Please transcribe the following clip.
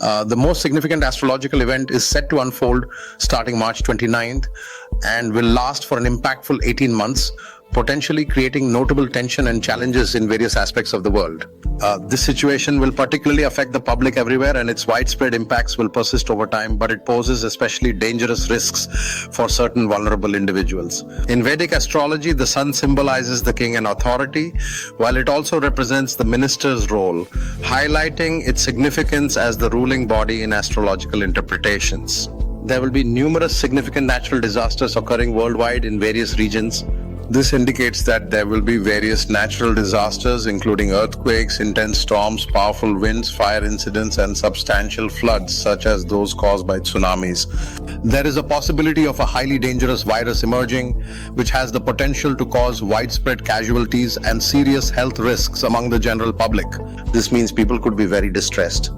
The most significant astrological event is set to unfold starting March 29th and will last for an impactful 18 months, potentially creating notable tension and challenges in various aspects of the world. This situation will particularly affect the public everywhere, and its widespread impacts will persist over time, but it poses especially dangerous risks for certain vulnerable individuals. In Vedic astrology, the sun symbolizes the king and authority, while it also represents the minister's role, highlighting its significance as the ruling body in astrological interpretations. There will be numerous significant natural disasters occurring worldwide in various regions. This indicates that there will be various natural disasters, including earthquakes, intense storms, powerful winds, fire incidents, and substantial floods, such as those caused by tsunamis. There is a possibility of a highly dangerous virus emerging, which has the potential to cause widespread casualties and serious health risks among the general public. This means people could be very distressed.